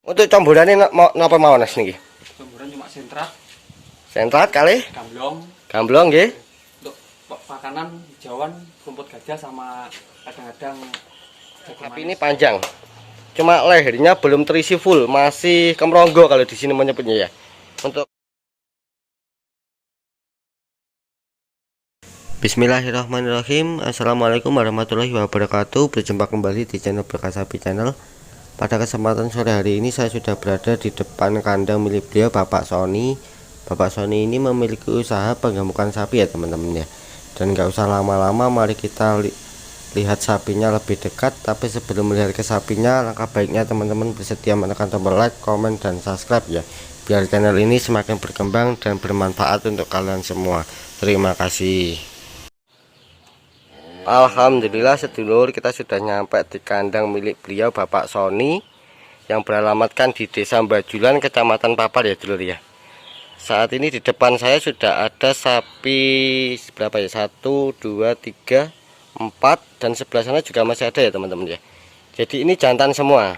Untuk campurannya mau napa mawon Mas niki? Campuran cuma sentrat, Sentrat kali gamblong, gamblong nggih. untuk pakanan hijauan, rumput gajah sama kadang-kadang Sapi ini panjang. Cuma lehernya belum terisi full, masih kemronggo kalau di sini menyebutnya ya. Untuk Bismillahirrahmanirrahim. Assalamualaikum warahmatullahi wabarakatuh. Berjumpa kembali di channel Berkah Sapi Channel. Pada kesempatan sore hari ini saya sudah berada di depan kandang milik beliau, Bapak Sony. Bapak Sony ini memiliki usaha penggemukan sapi ya teman-teman ya. Dan nggak usah lama-lama, mari kita lihat sapinya lebih dekat. Tapi sebelum melihat ke sapinya, langkah baiknya teman-teman bersedia menekan tombol like, komen, dan subscribe ya, biar channel ini semakin berkembang dan bermanfaat untuk kalian semua. Terima kasih. Alhamdulillah sedulur, kita sudah nyampe di kandang milik beliau, Bapak Sony, yang beralamatkan di Desa Bajulan, Kecamatan Papar ya dulur ya. Saat ini di depan saya sudah ada sapi berapa ya, 1, 2, 3, 4, dan sebelah sana juga masih ada ya teman-teman ya. Jadi ini jantan semua.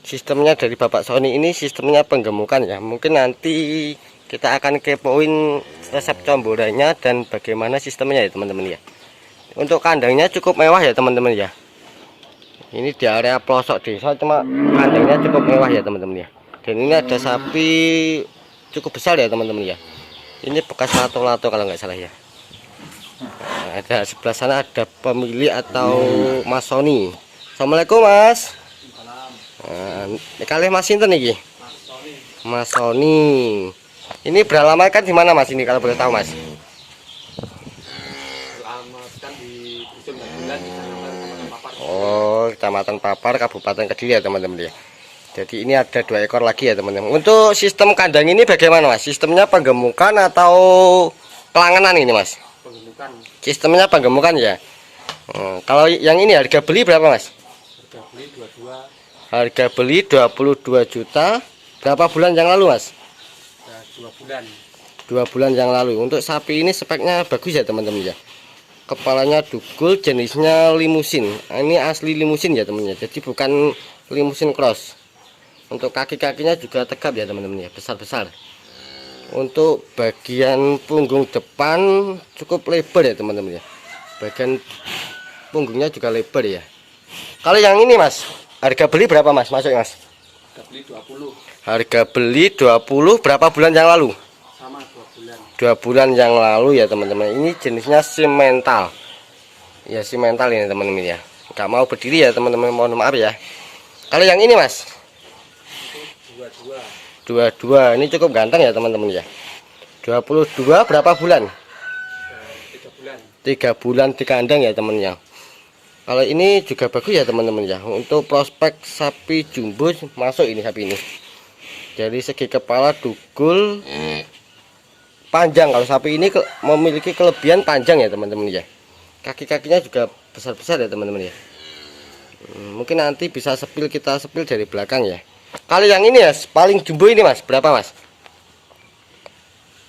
Sistemnya dari Bapak Sony ini sistemnya penggemukan ya. Mungkin nanti kita akan kepoin resep campurannya dan bagaimana sistemnya ya teman-teman ya. Untuk kandangnya cukup mewah ya teman-teman ya. Ini di area pelosok desa, cuma kandangnya cukup mewah ya teman-teman ya. Dan ini ada sapi cukup besar ya teman-teman ya. Ini bekas lato-lato kalau nggak salah ya. Nah, ada sebelah sana ada pemilik atau Mas Sony. Assalamualaikum Mas. Nah, kali Mas Sinten nih, Mas Sony. Ini beralamatkan di mana Mas ini kalau boleh tahu Mas? Oh, Kecamatan Papar, Kabupaten Kediri ya teman-teman ya. Jadi ini ada 2 ekor lagi ya teman-teman. Untuk sistem kandang ini bagaimana Mas? Sistemnya penggemukan atau pelanganan ini Mas? penggemukan. Sistemnya penggemukan ya. Kalau yang ini harga beli berapa Mas? Harga beli 22. Harga beli 22 juta. Berapa bulan yang lalu Mas? 2 bulan. 2 bulan yang lalu. Untuk sapi ini speknya bagus ya teman-teman ya. Kepalanya dugul, jenisnya limusin. Ini asli limusin ya teman-teman. Jadi bukan limusin cross. Untuk kaki-kakinya juga tegap ya teman-teman ya, besar-besar. Untuk bagian punggung depan cukup lebar ya teman-teman ya. Bagian punggungnya juga lebar ya. Kalau yang ini Mas, harga beli berapa Mas? Masuk Mas. Harga beli 20. Harga beli 20, berapa bulan yang lalu? Sama 2 bulan. 2 bulan yang lalu ya teman-teman. Ini jenisnya simental. Ya simental ini teman-teman ya. Gak mau berdiri ya teman-teman, mohon maaf ya. Kalau yang ini Mas? 22. Ini cukup ganteng ya teman-teman ya. 22 berapa bulan? 3 bulan. 3 bulan di kandang ya teman ya. Kalau ini juga bagus ya teman-teman ya. Untuk prospek sapi jumbo masuk ini sapi ini. Dari segi kepala dugul panjang. Kalau sapi ini memiliki kelebihan panjang ya teman-teman ya. Kaki-kakinya juga besar-besar ya teman-teman ya. Mungkin nanti bisa kita sepil dari belakang ya. Kalau yang ini ya paling jumbo ini Mas, berapa Mas?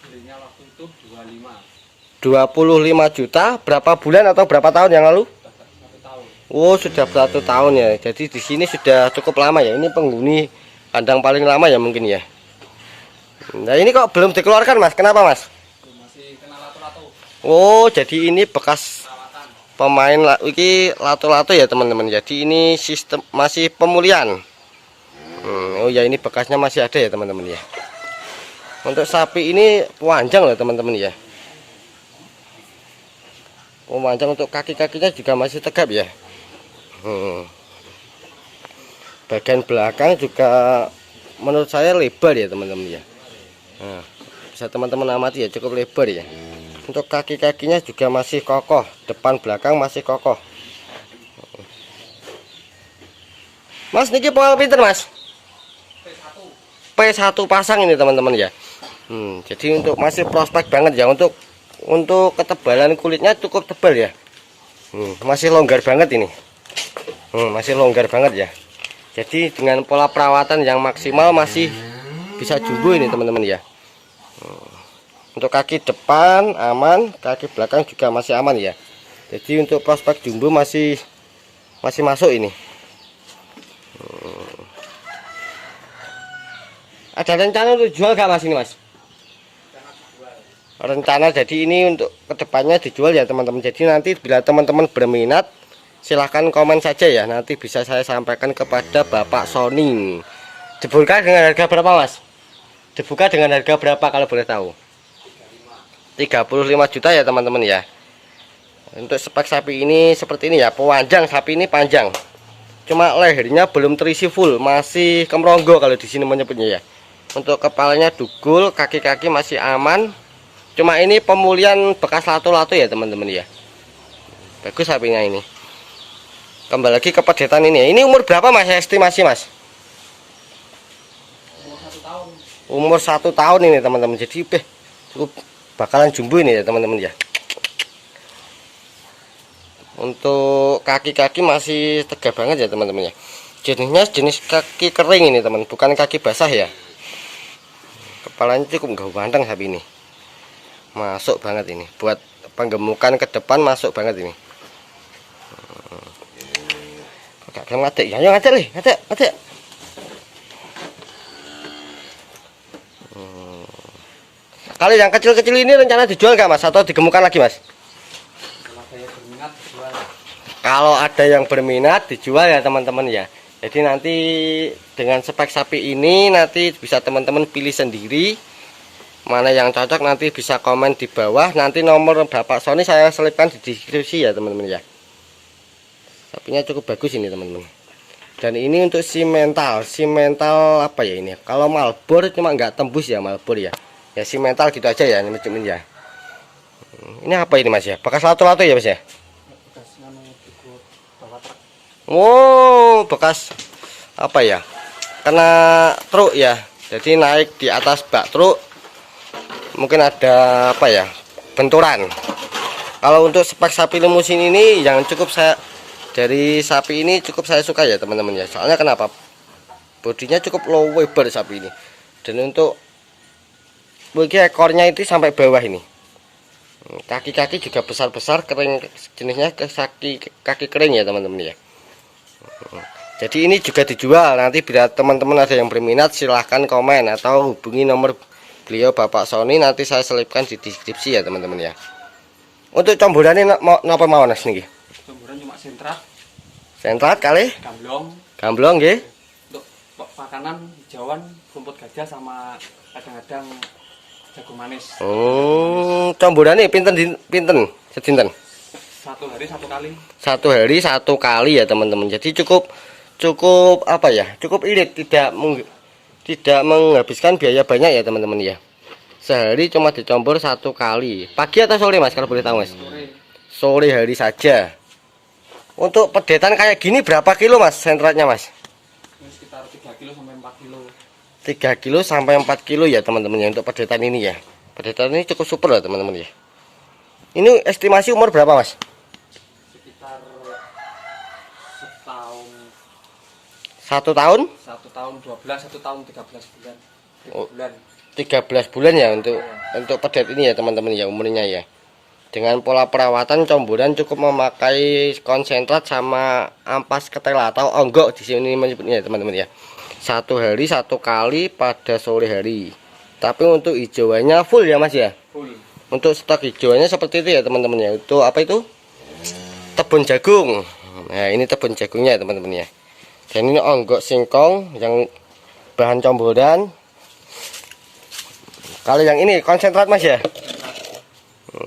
Belinya waktu itu 25. 25 juta. Berapa bulan atau berapa tahun yang lalu? 1 tahun. Oh, sudah 1 tahun ya. Jadi di sini sudah cukup lama ya. Ini penghuni kandang paling lama ya mungkin ya. Nah, ini kok belum dikeluarkan Mas? Kenapa Mas? Masih kena lato-lato. Oh, jadi ini bekas Perawatan. pemain ini lato-lato ya teman-teman. Jadi ini sistem masih pemulihan. Oh ya, ini bekasnya masih ada ya teman-teman ya. Untuk sapi ini panjang loh teman-teman ya. Panjang, untuk kaki-kakinya juga masih tegap ya. Bagian belakang juga menurut saya lebar ya teman-teman ya. Nah, bisa teman-teman amati ya, cukup lebar ya. Untuk kaki-kakinya juga masih kokoh, depan belakang masih kokoh. Mas niki pola pinter Mas? P1 pasang ini teman-teman ya. Jadi untuk masih prospek banget ya. Untuk ketebalan kulitnya cukup tebal ya. Masih longgar banget ini. Masih longgar banget ya. Jadi dengan pola perawatan yang maksimal masih bisa jumbo ini teman-teman ya. Untuk kaki depan aman, kaki belakang juga masih aman ya. Jadi untuk prospek jumbo masih masuk ini. Ada rencana untuk jual gak mas ini mas? Rencana jadi ini untuk kedepannya dijual ya teman-teman. Jadi nanti bila teman-teman berminat silahkan komen saja ya, nanti bisa saya sampaikan kepada Bapak Sony. Dibuka dengan harga berapa mas? Dibuka dengan harga berapa kalau boleh tahu? 35 juta ya teman-teman ya. Untuk spek sapi ini seperti ini ya, pewanjang sapi ini panjang. Cuma lehernya belum terisi full, masih kemronggo kalau di sini menyebutnya ya. Untuk kepalanya dugul, kaki-kaki masih aman. Cuma ini pemulihan bekas lato-lato ya teman-teman ya. Bagus sapinya ini. Kembali lagi ke pedetan ini. Ini umur berapa mas? Estimasi mas? Umur 1 tahun ini teman-teman. Jadi cukup bakalan jumbo ini ya teman-teman ya. Untuk kaki-kaki masih tegak banget ya teman-teman ya. Jenisnya jenis kaki kering ini teman, bukan kaki basah ya. Kepalanya cukup ganteng sapi ini. Masuk banget ini, buat penggemukan ke depan masuk banget ini. Gak gelem ngadek ya, ayo ngadek nih, ngadek. Kalau yang kecil-kecil ini rencana dijual nggak mas, atau digemukan lagi mas? Kalau ada yang berminat dijual ya teman-teman ya. Jadi nanti dengan spek sapi ini nanti bisa teman-teman pilih sendiri mana yang cocok, nanti bisa komen di bawah. Nanti nomor Bapak Sony saya selipkan di deskripsi ya teman-teman ya. Sapinya cukup bagus ini teman-teman. Dan ini untuk simental apa ya ini? Kalau malbor cuma nggak tembus ya malbor ya. Ya simental gitu aja ya teman-teman ya. Ini apa ini mas ya? Bekas lato-lato ya mas ya? Oh, bekas apa ya? Kena truk ya. Jadi naik di atas bak truk. Mungkin ada apa ya? Benturan. Kalau untuk spek sapi limusin ini yang cukup saya dari sapi ini cukup saya suka ya teman-teman ya. Soalnya kenapa? Bodinya cukup low lebar sapi ini. Dan untuk bagi ekornya itu sampai bawah ini. Kaki-kaki juga besar-besar, kering, jenisnya kaki kering ya teman-teman ya. Jadi ini juga dijual. Nanti bila teman-teman ada yang berminat silahkan komen atau hubungi nomor beliau Bapak Sony, nanti saya selipkan di deskripsi ya teman-teman ya. Untuk comboran ini napa mau nas niki? Comboran cuma sentrat kali gamblong nggih. Untuk makanan hijauan, rumput gajah sama kadang-kadang jagung manis. Comborane pinten sedinten? Satu hari satu kali. Satu hari satu kali ya teman-teman. Jadi cukup apa ya? Cukup irit, tidak menghabiskan biaya banyak ya teman-teman ya. Sehari cuma dicombor satu kali. Pagi atau sore mas kalau boleh tahu mas? Sore hari saja. Untuk pedetan kayak gini berapa kilo mas sentratnya mas? Sekitar 3 kilo sampai 4 kilo. 3 kilo sampai 4 kilo ya teman-teman ya untuk pedetan ini ya. Pedetan ini cukup super lah teman-teman ya. Ini estimasi umur berapa mas? Sekitar setahun. 1 tahun? 1 tahun 12, 1 tahun 13 bulan. 3 bulan. 13 bulan ya untuk pedet ini ya teman-teman ya umurnya ya. Dengan pola perawatan comboran cukup memakai konsentrat sama ampas ketela atau onggok di sini menyebutnya ya teman-teman ya. Satu hari satu kali pada sore hari. Tapi untuk hijauannya full ya mas ya. Full. Untuk stok hijauannya seperti itu ya teman-teman ya. Itu apa itu? Tebun jagung. Nah ini tebun jagungnya ya teman-teman ya. Dan ini onggok singkong yang bahan comboran. Kalau yang ini konsentrat mas ya.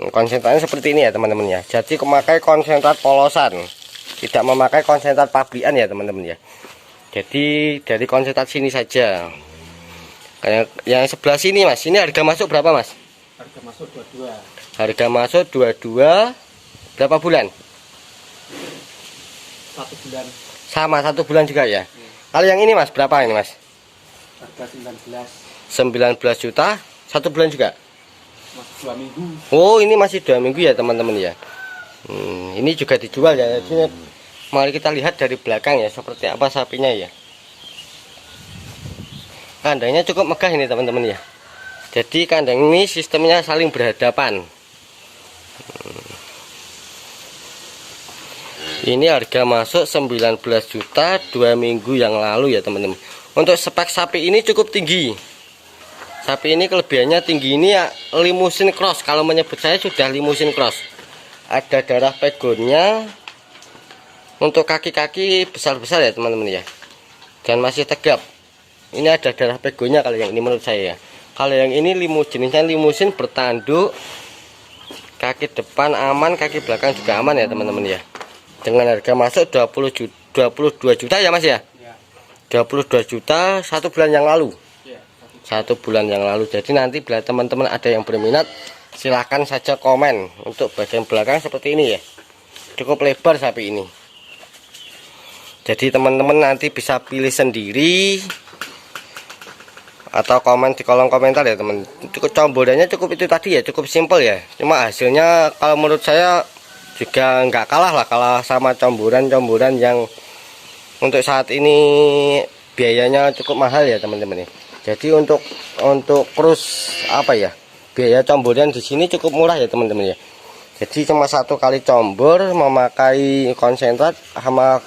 Konsentratnya seperti ini ya teman-teman ya. Jadi memakai konsentrat polosan, tidak memakai konsentrat pabrikan ya teman-teman ya. Jadi dari konsentrat sini saja. Kayak yang sebelah sini mas, ini harga masuk berapa mas? Harga masuk 22. Harga masuk 22. Berapa bulan? 1 bulan. Sama 1 bulan juga ya. Kalau yang ini mas berapa ini mas? Harga 19. 19 juta 1 bulan juga. Masih 2 minggu. Oh ini masih 2 minggu ya teman-teman ya. Ini juga dijual ya. Jadi, mari kita lihat dari belakang ya seperti apa sapinya ya. Kandangnya cukup megah ini teman-teman ya. Jadi kandang ini sistemnya saling berhadapan. Ini harga masuk 19 juta 2 minggu yang lalu ya teman-teman. Untuk spek sapi ini cukup tinggi. Sapi ini kelebihannya tinggi ini ya limusin cross. Kalau menyebut saya sudah limusin cross. Ada darah pegonnya. Untuk kaki-kaki besar-besar ya teman-teman ya. Dan masih tegap. Ini ada darah pegonnya kalau yang ini menurut saya ya. Kalau yang ini jenisnya limusin bertanduk. Kaki depan aman, kaki belakang juga aman ya teman-teman ya. Dengan harga masuk 22 juta ya Mas ya. 22 juta 1 bulan yang lalu. 1 bulan yang lalu. Jadi nanti bila teman-teman ada yang berminat, silahkan saja komen. Untuk bagian belakang seperti ini ya, cukup lebar sapi ini. Jadi teman-teman nanti bisa pilih sendiri atau komen di kolom komentar ya teman. Cukup comborannya cukup itu tadi ya, cukup simpel ya. Cuma hasilnya kalau menurut saya juga nggak kalah lah, kalah sama comboran-comboran yang untuk saat ini biayanya cukup mahal ya teman-teman ya. Jadi untuk krus apa ya, biaya comboran di sini cukup murah ya teman-teman ya. Jadi cuma 1 kali combor memakai konsentrat sama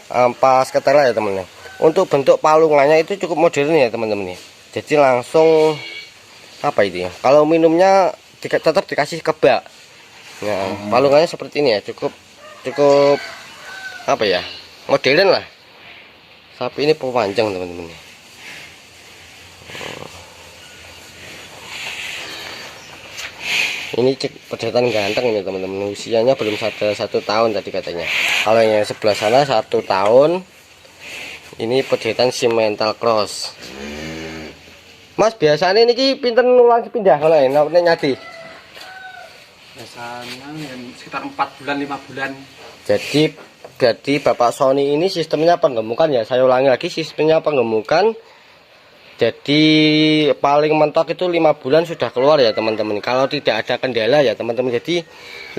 ampas ketela ya teman-teman. Untuk bentuk palungannya itu cukup modern ya teman-teman ya. Jadi langsung apa itu ya, kalau minumnya tetap dikasih kebak. Nah, palungannya seperti ini ya, cukup apa ya, modern lah. Sapi ini pemanjang teman-teman. Ini pedetan ganteng ini teman-teman. Usianya belum ada 1 tahun tadi katanya. Kalau yang sebelah sana 1 tahun. Ini pedetan simental cross. Mas biasanya ini pinter nulang pindah kalau ini nyadi. Biasanya yang sekitar 4 bulan 5 bulan. Jadi Bapak Sony ini sistemnya penggemukan ya. Saya ulangi lagi, sistemnya penggemukan. Jadi paling mentok itu 5 bulan sudah keluar ya teman-teman. Kalau tidak ada kendala ya teman-teman. Jadi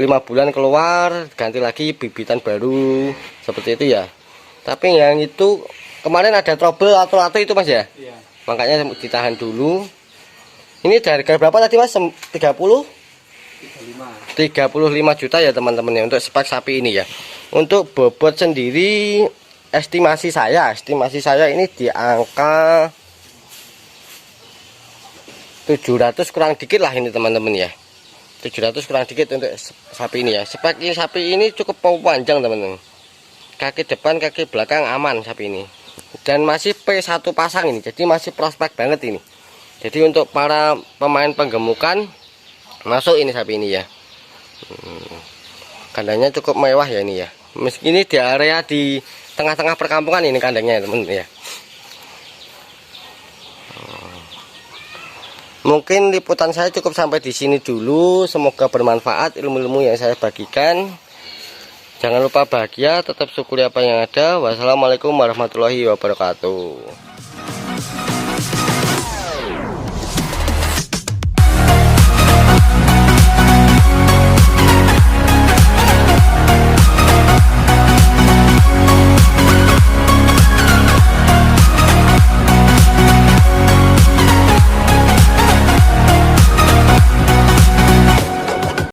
5 bulan keluar, ganti lagi bibitan baru seperti itu ya. Tapi yang itu kemarin ada trouble atau itu Mas ya. Iya. Makanya ditahan dulu. Ini dari harga berapa tadi Mas? 35 juta ya teman-teman ya untuk spek sapi ini ya. Untuk bobot sendiri estimasi saya ini di angka 700 kurang dikit lah ini teman-teman ya. 700 kurang dikit untuk sapi ini ya. Spek ini sapi ini cukup panjang teman-teman. Kaki depan, kaki belakang aman sapi ini. Dan masih P1 pasang ini. Jadi masih prospek banget ini. Jadi untuk para pemain penggemukan masuk ini sapi ini ya. Kandangnya cukup mewah ya ini ya. Meski ini di area di tengah-tengah perkampungan ini kandangnya teman-teman ya. Mungkin liputan saya cukup sampai di sini dulu. Semoga bermanfaat ilmu-ilmu yang saya bagikan. Jangan lupa bahagia, tetap syukuri apa yang ada. Wassalamualaikum warahmatullahi wabarakatuh.